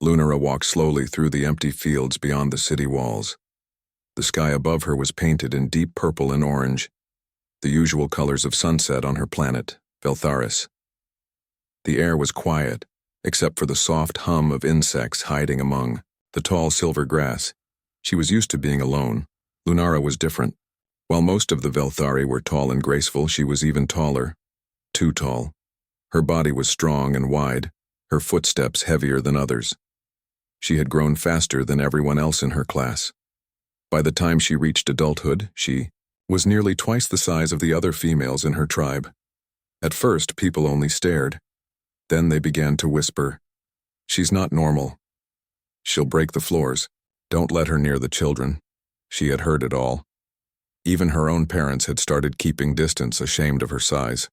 Lunara walked slowly through the empty fields beyond the city walls. The sky above her was painted in deep purple and orange, the usual colors of sunset on her planet, Veltharis. The air was quiet, except for the soft hum of insects hiding among the tall silver grass. She was used to being alone. Lunara was different. While most of the Velthari were tall and graceful, she was even taller. Too tall. Her body was strong and wide, her footsteps heavier than others. She had grown faster than everyone else in her class. By the time she reached adulthood, she was nearly twice the size of the other females in her tribe. At first, people only stared. Then they began to whisper, "She's not normal. She'll break the floors. Don't let her near the children." She had heard it all. Even her own parents had started keeping distance, ashamed of her size.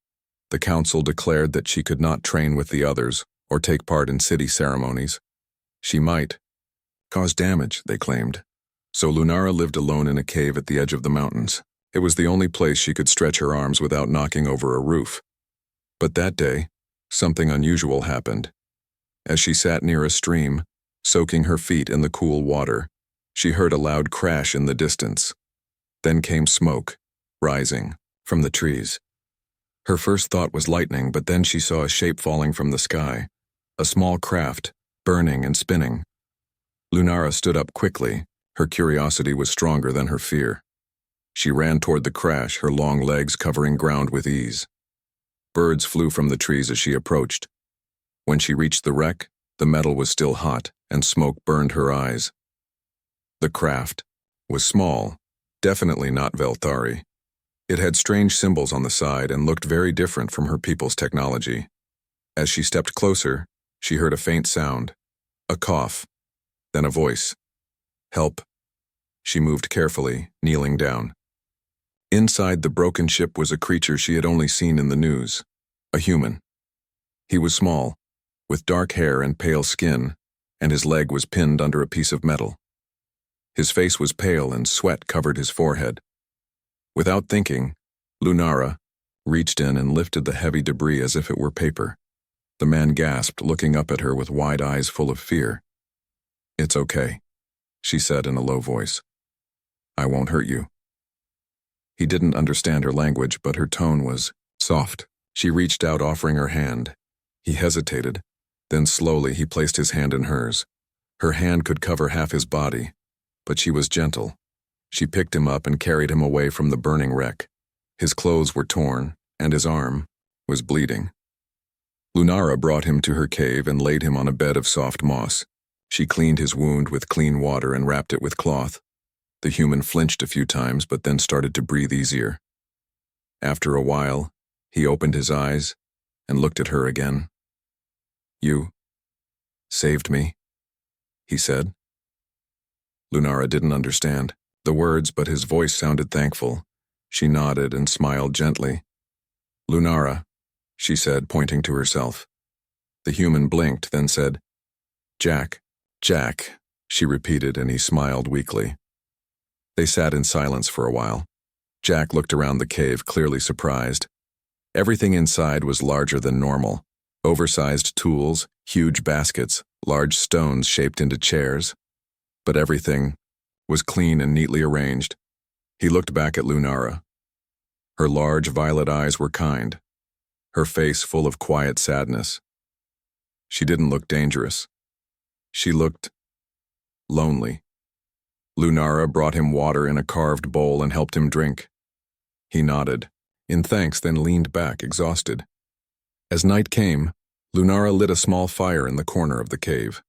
The council declared that she could not train with the others or take part in city ceremonies. She might cause damage, they claimed. So Lunara lived alone in a cave at the edge of the mountains. It was the only place she could stretch her arms without knocking over a roof. But that day, something unusual happened. As she sat near a stream, soaking her feet in the cool water, she heard a loud crash in the distance. Then came smoke, rising from the trees. Her first thought was lightning, but then she saw a shape falling from the sky, a small craft, burning and spinning. Lunara stood up quickly. Her curiosity was stronger than her fear. She ran toward the crash, her long legs covering ground with ease. Birds flew from the trees as she approached. When she reached the wreck, the metal was still hot, and smoke burned her eyes. The craft was small, definitely not Velthari. It had strange symbols on the side and looked very different from her people's technology. As she stepped closer, she heard a faint sound, a cough, then a voice. "Help." She moved carefully, kneeling down. Inside the broken ship was a creature she had only seen in the news, a human. He was small, with dark hair and pale skin, and his leg was pinned under a piece of metal. His face was pale and sweat covered his forehead. Without thinking, Lunara reached in and lifted the heavy debris as if it were paper. The man gasped, looking up at her with wide eyes full of fear. "It's okay," she said in a low voice. "I won't hurt you." He didn't understand her language, but her tone was soft. She reached out, offering her hand. He hesitated. Then slowly he placed his hand in hers. Her hand could cover half his body, but she was gentle. She picked him up and carried him away from the burning wreck. His clothes were torn, and his arm was bleeding. Lunara brought him to her cave and laid him on a bed of soft moss. She cleaned his wound with clean water and wrapped it with cloth. The human flinched a few times, but then started to breathe easier. After a while, he opened his eyes and looked at her again. "You saved me," he said. Lunara didn't understand the words, but his voice sounded thankful. She nodded and smiled gently. "Lunara," she said, pointing to herself. The human blinked, then said, "Jack, Jack," she repeated, and he smiled weakly. They sat in silence for a while. Jack looked around the cave, clearly surprised. Everything inside was larger than normal. Oversized tools, huge baskets, large stones shaped into chairs. But everything was clean and neatly arranged. He looked back at Lunara. Her large violet eyes were kind, her face full of quiet sadness. She didn't look dangerous. She looked lonely. Lunara brought him water in a carved bowl and helped him drink. He nodded, in thanks, then leaned back, exhausted. As night came, Lunara lit a small fire in the corner of the cave.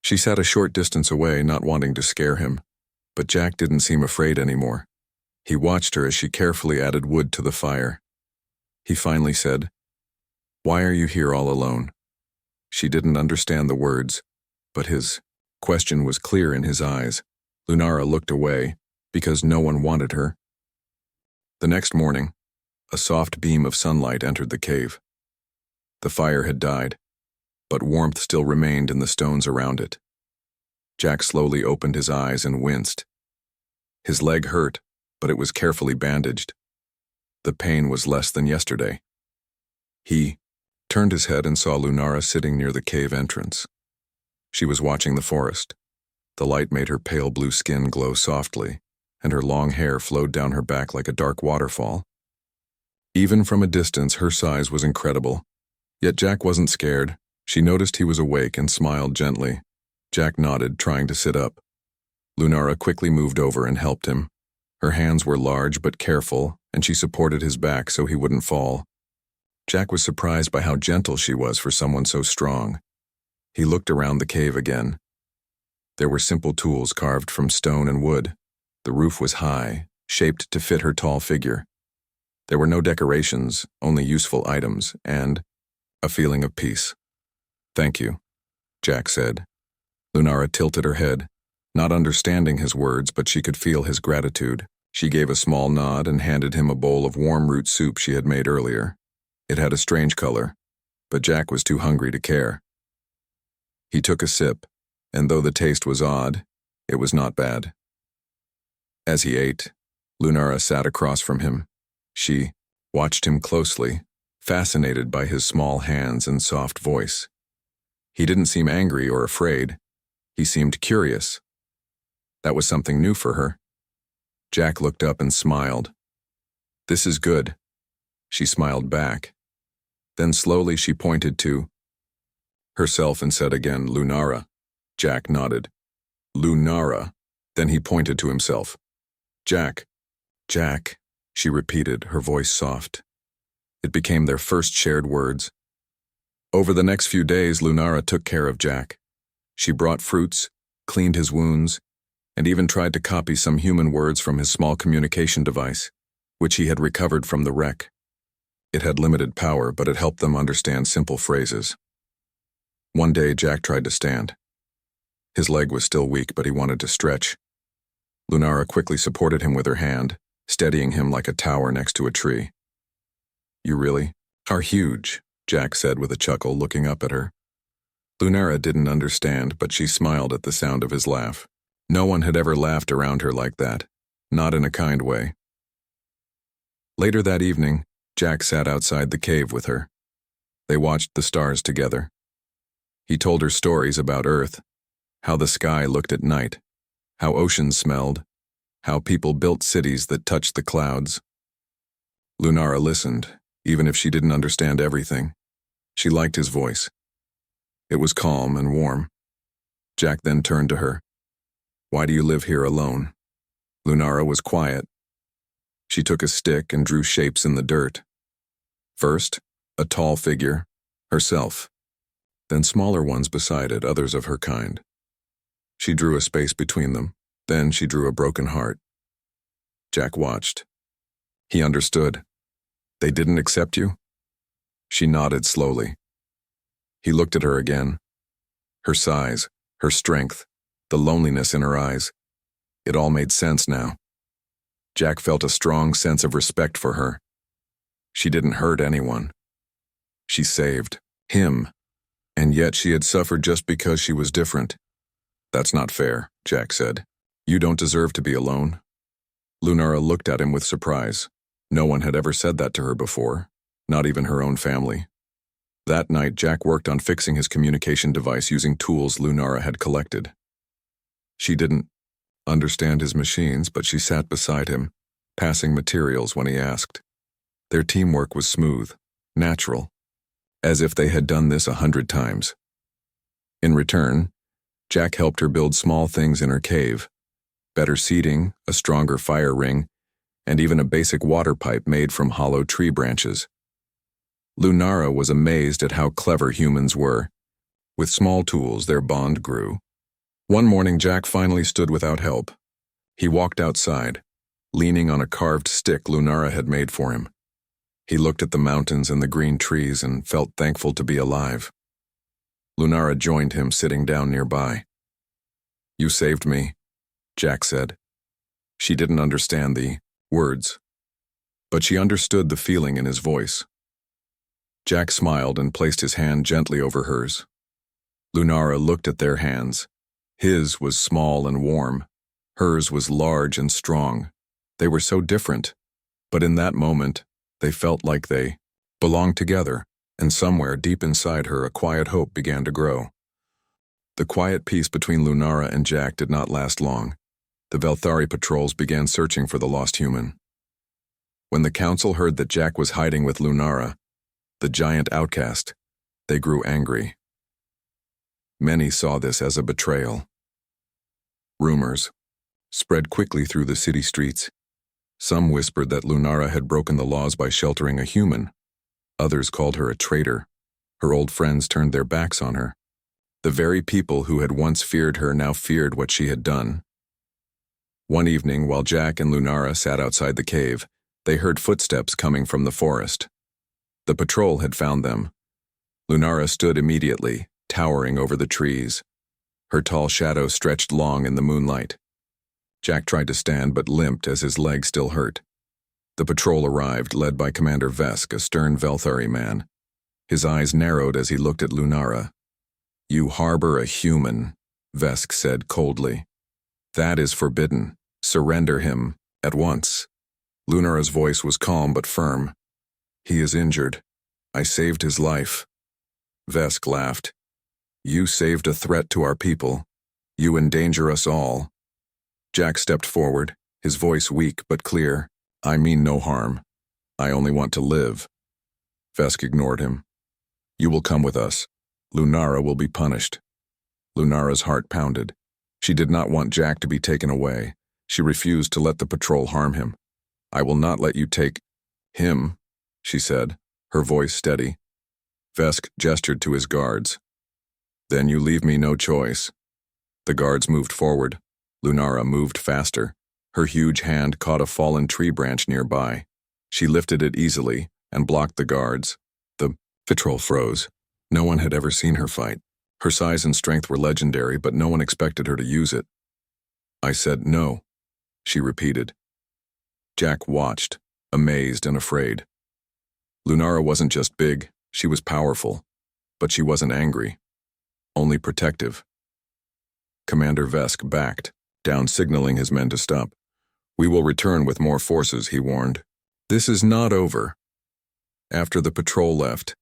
She sat a short distance away, not wanting to scare him, but Jack didn't seem afraid anymore. He watched her as she carefully added wood to the fire. He finally said, "Why are you here all alone?" She didn't understand the words, but his question was clear in his eyes. Lunara looked away, because no one wanted her. The next morning, a soft beam of sunlight entered the cave. The fire had died, but warmth still remained in the stones around it. Jack slowly opened his eyes and winced. His leg hurt, but it was carefully bandaged. The pain was less than yesterday. He turned his head and saw Lunara sitting near the cave entrance. She was watching the forest. The light made her pale blue skin glow softly, and her long hair flowed down her back like a dark waterfall. Even from a distance, her size was incredible. Yet Jack wasn't scared. She noticed he was awake and smiled gently. Jack nodded, trying to sit up. Lunara quickly moved over and helped him. Her hands were large but careful, and she supported his back so he wouldn't fall. Jack was surprised by how gentle she was for someone so strong. He looked around the cave again. There were simple tools carved from stone and wood. The roof was high, shaped to fit her tall figure. There were no decorations, only useful items, and a feeling of peace. "Thank you," Jack said. Lunara tilted her head, not understanding his words, but she could feel his gratitude. She gave a small nod and handed him a bowl of warm root soup she had made earlier. It had a strange color, but Jack was too hungry to care. He took a sip, and though the taste was odd, it was not bad. As he ate, Lunara sat across from him. She watched him closely, fascinated by his small hands and soft voice. He didn't seem angry or afraid. He seemed curious. That was something new for her. Jack looked up and smiled. "This is good." She smiled back. Then slowly she pointed to herself and said again, "Lunara." Jack nodded. "Lunara." Then he pointed to himself. "Jack." "Jack," she repeated, her voice soft. It became their first shared words. Over the next few days, Lunara took care of Jack. She brought fruits, cleaned his wounds, and even tried to copy some human words from his small communication device, which he had recovered from the wreck. It had limited power, but it helped them understand simple phrases. One day, Jack tried to stand. His leg was still weak, but he wanted to stretch. Lunara quickly supported him with her hand, steadying him like a tower next to a tree. "You really are huge," Jack said with a chuckle, looking up at her. Lunara didn't understand, but she smiled at the sound of his laugh. No one had ever laughed around her like that, not in a kind way. Later that evening, Jack sat outside the cave with her. They watched the stars together. He told her stories about Earth, how the sky looked at night, how oceans smelled, how people built cities that touched the clouds. Lunara listened, even if she didn't understand everything. She liked his voice. It was calm and warm. Jack then turned to her. "Why do you live here alone?" Lunara was quiet. She took a stick and drew shapes in the dirt. First, a tall figure, herself. Then smaller ones beside it, others of her kind. She drew a space between them. Then she drew a broken heart. Jack watched. He understood. "They didn't accept you?" She nodded slowly. He looked at her again. Her size, her strength, the loneliness in her eyes. It all made sense now. Jack felt a strong sense of respect for her. She didn't hurt anyone. She saved him, and yet she had suffered just because she was different. "That's not fair," Jack said. "You don't deserve to be alone." Lunara looked at him with surprise. No one had ever said that to her before, not even her own family. That night, Jack worked on fixing his communication device using tools Lunara had collected. She didn't understand his machines, but she sat beside him, passing materials when he asked. Their teamwork was smooth, natural, as if they had done this 100 times. In return, Jack helped her build small things in her cave: better seating, a stronger fire ring, and even a basic water pipe made from hollow tree branches. Lunara was amazed at how clever humans were. With small tools, their bond grew. One morning, Jack finally stood without help. He walked outside, leaning on a carved stick Lunara had made for him. He looked at the mountains and the green trees and felt thankful to be alive. Lunara joined him, sitting down nearby. "You saved me," Jack said. She didn't understand the words, but she understood the feeling in his voice. Jack smiled and placed his hand gently over hers. Lunara looked at their hands. His was small and warm. Hers was large and strong. They were so different, but in that moment, they felt like they belonged together, and somewhere deep inside her a quiet hope began to grow. The quiet peace between Lunara and Jack did not last long. The Velthari patrols began searching for the lost human. When the council heard that Jack was hiding with Lunara, the giant outcast, they grew angry. Many saw this as a betrayal. Rumors spread quickly through the city streets. Some whispered that Lunara had broken the laws by sheltering a human. Others called her a traitor. Her old friends turned their backs on her. The very people who had once feared her now feared what she had done. One evening, while Jack and Lunara sat outside the cave, they heard footsteps coming from the forest. The patrol had found them. Lunara stood immediately, towering over the trees. Her tall shadow stretched long in the moonlight. Jack tried to stand but limped as his leg still hurt. The patrol arrived, led by Commander Vesk, a stern Velthari man. His eyes narrowed as he looked at Lunara. "You harbor a human," Vesk said coldly. "That is forbidden. Surrender him, at once." Lunara's voice was calm but firm. "He is injured. I saved his life." Vesk laughed. "You saved a threat to our people. You endanger us all." Jack stepped forward, his voice weak but clear. "I mean no harm. I only want to live." Vesk ignored him. "You will come with us. Lunara will be punished." Lunara's heart pounded. She did not want Jack to be taken away. She refused to let the patrol harm him. "I will not let you take him," she said, her voice steady. Vesk gestured to his guards. "Then you leave me no choice." The guards moved forward. Lunara moved faster. Her huge hand caught a fallen tree branch nearby. She lifted it easily and blocked the guards. The patrol froze. No one had ever seen her fight. Her size and strength were legendary, but no one expected her to use it. "I said no," she repeated. Jack watched, amazed and afraid. Lunara wasn't just big, she was powerful, but she wasn't angry, only protective. Commander Vesk backed, down signaling his men to stop. "We will return with more forces," he warned. "This is not over." After the patrol left,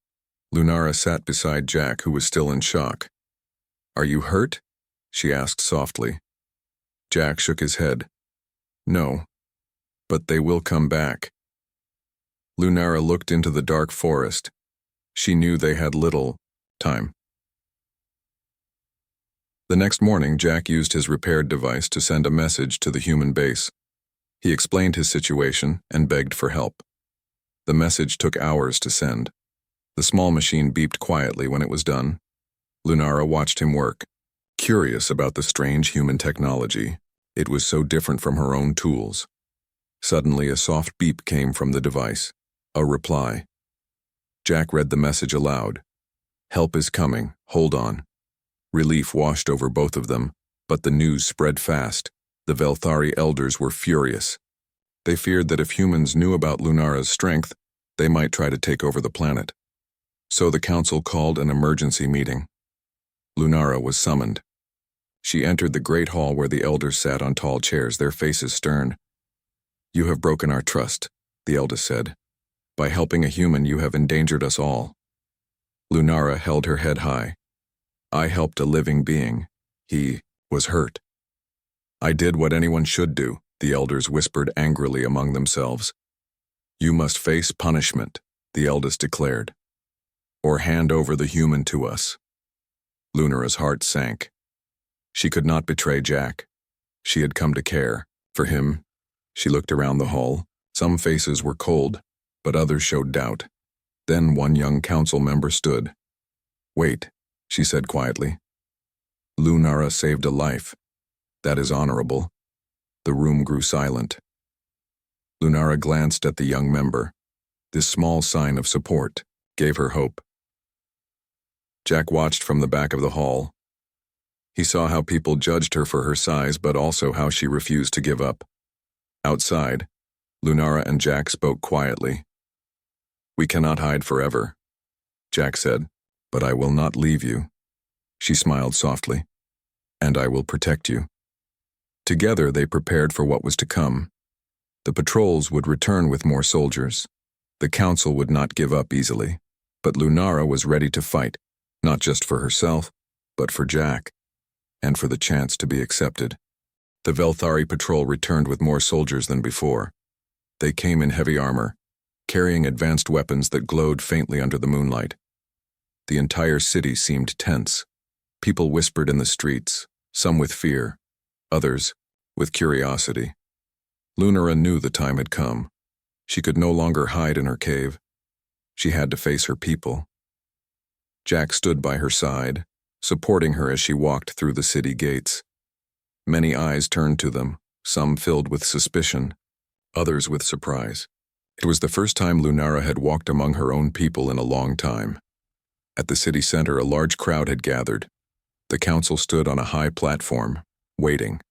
Lunara sat beside Jack, who was still in shock. "Are you hurt?" she asked softly. Jack shook his head. "No, but they will come back." Lunara looked into the dark forest. She knew they had little time. The next morning, Jack used his repaired device to send a message to the human base. He explained his situation and begged for help. The message took hours to send. The small machine beeped quietly when it was done. Lunara watched him work, curious about the strange human technology. It was so different from her own tools. Suddenly, a soft beep came from the device. A reply. Jack read the message aloud. "Help is coming. Hold on." Relief washed over both of them, but the news spread fast. The Velthari elders were furious. They feared that if humans knew about Lunara's strength, they might try to take over the planet. So the council called an emergency meeting. Lunara was summoned. She entered the great hall where the elders sat on tall chairs, their faces stern. "You have broken our trust," the eldest said. "By helping a human, you have endangered us all." Lunara held her head high. "I helped a living being. He was hurt." "I did what anyone should do," the elders whispered angrily among themselves. "You must face punishment," the eldest declared. "Or hand over the human to us." Lunara's heart sank. She could not betray Jack. She had come to care for him. She looked around the hall. Some faces were cold, but others showed doubt. Then one young council member stood. "Wait," she said quietly. "Lunara saved a life. That is honorable." The room grew silent. Lunara glanced at the young member. This small sign of support gave her hope. Jack watched from the back of the hall. He saw how people judged her for her size, but also how she refused to give up. Outside, Lunara and Jack spoke quietly. "We cannot hide forever," Jack said, "but I will not leave you." She smiled softly. "And I will protect you." Together they prepared for what was to come. The patrols would return with more soldiers. The council would not give up easily, but Lunara was ready to fight, not just for herself, but for Jack. and for the chance to be accepted. The Velthari patrol returned with more soldiers than before. They came in heavy armor, carrying advanced weapons that glowed faintly under the moonlight. The entire city seemed tense. People whispered in the streets, some with fear, others with curiosity. Lunara knew the time had come. She could no longer hide in her cave. She had to face her people. Jack stood by her side, supporting her as she walked through the city gates. Many eyes turned to them, some filled with suspicion, others with surprise. It was the first time Lunara had walked among her own people in a long time. At the city center, a large crowd had gathered. The council stood on a high platform, waiting.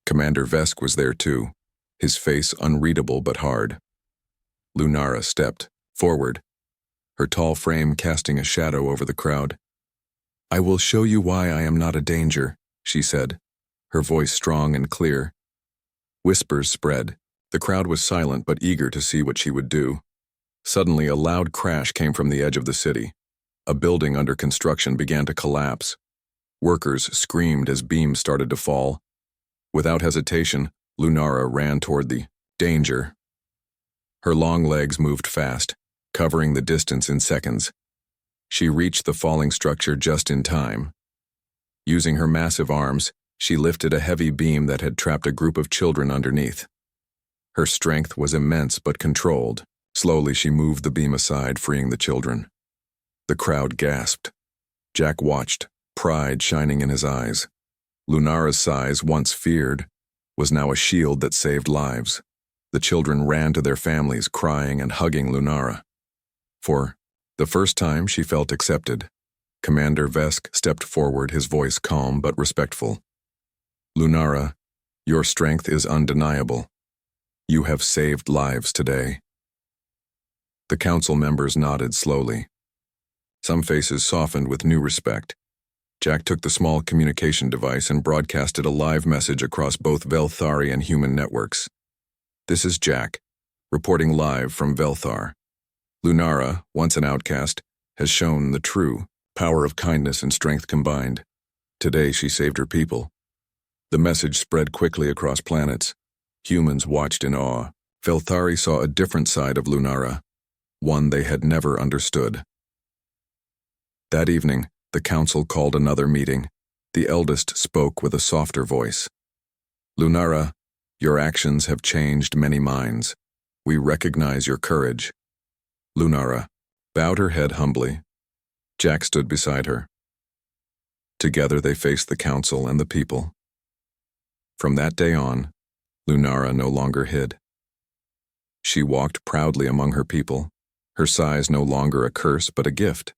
Commander Vesk was there too, his face unreadable but hard. Lunara stepped forward, her tall frame casting a shadow over the crowd. "I will show you why I am not a danger," she said, her voice strong and clear. Whispers spread. The crowd was silent but eager to see what she would do. Suddenly, a loud crash came from the edge of the city. A building under construction began to collapse. Workers screamed as beams started to fall. Without hesitation, Lunara ran toward the danger. Her long legs moved fast, covering the distance in seconds. She reached the falling structure just in time. Using her massive arms, she lifted a heavy beam that had trapped a group of children underneath. Her strength was immense but controlled. Slowly she moved the beam aside, freeing the children. The crowd gasped. Jack watched, pride shining in his eyes. Lunara's size, once feared, was now a shield that saved lives. The children ran to their families, crying and hugging Lunara. For the first time, she felt accepted. Commander Vesk stepped forward, his voice calm but respectful. "Lunara, your strength is undeniable. You have saved lives today." The council members nodded slowly. Some faces softened with new respect. Jack took the small communication device and broadcasted a live message across both Velthari and human networks. "This is Jack, reporting live from Velthar. Lunara, once an outcast, has shown the true power of kindness and strength combined. Today she saved her people." The message spread quickly across planets. Humans watched in awe. Velthari saw a different side of Lunara, one they had never understood. That evening, the council called another meeting. The eldest spoke with a softer voice. "Lunara, your actions have changed many minds. We recognize your courage." Lunara bowed her head humbly. Jack stood beside her. Together they faced the council and the people. From that day on, Lunara no longer hid. She walked proudly among her people, her size no longer a curse but a gift.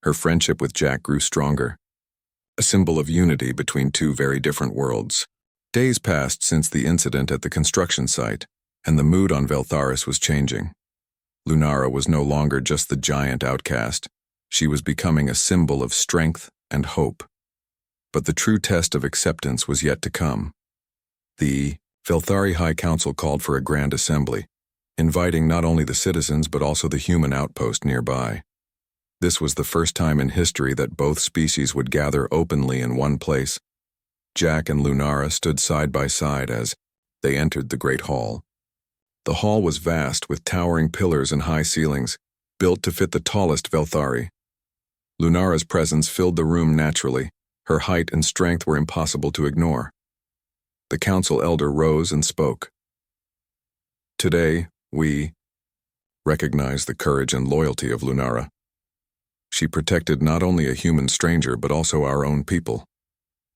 Her friendship with Jack grew stronger, a symbol of unity between two very different worlds. Days passed since the incident at the construction site, and the mood on Veltharis was changing. Lunara was no longer just the giant outcast. She was becoming a symbol of strength and hope. But the true test of acceptance was yet to come. The Velthari High Council called for a grand assembly, inviting not only the citizens but also the human outpost nearby. This was the first time in history that both species would gather openly in one place. Jack and Lunara stood side by side as they entered the great hall. The hall was vast, with towering pillars and high ceilings, built to fit the tallest Velthari. Lunara's presence filled the room naturally. Her height and strength were impossible to ignore. The council elder rose and spoke. "Today, we recognize the courage and loyalty of Lunara. She protected not only a human stranger but also our own people.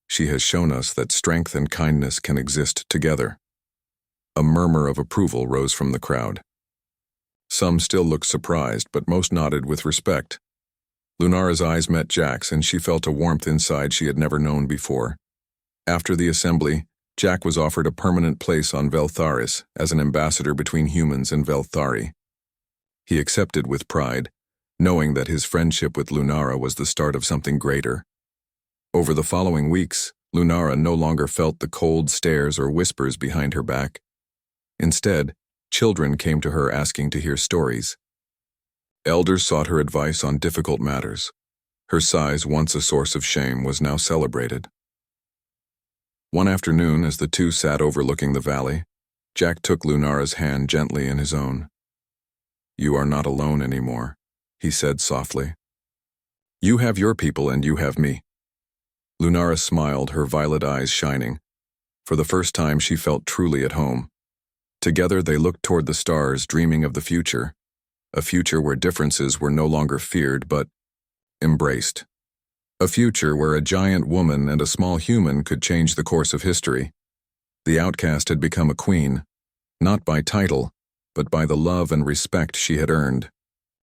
She has shown us that strength and kindness can exist together." A murmur of approval rose from the crowd. Some still looked surprised, but most nodded with respect. Lunara's eyes met Jack's, and she felt a warmth inside she had never known before. After the assembly, Jack was offered a permanent place on Veltharis as an ambassador between humans and Velthari. He accepted with pride, knowing that his friendship with Lunara was the start of something greater. Over the following weeks, Lunara no longer felt the cold stares or whispers behind her back. Instead, children came to her asking to hear stories. Elders sought her advice on difficult matters. Her size, once a source of shame, was now celebrated. One afternoon, as the two sat overlooking the valley, Jack took Lunara's hand gently in his own. "You are not alone anymore," he said softly. "You have your people and you have me." Lunara smiled, her violet eyes shining. For the first time, she felt truly at home. Together, they looked toward the stars, dreaming of the future, a future where differences were no longer feared but embraced. A future where a giant woman and a small human could change the course of history. The outcast had become a queen, not by title, but by the love and respect she had earned.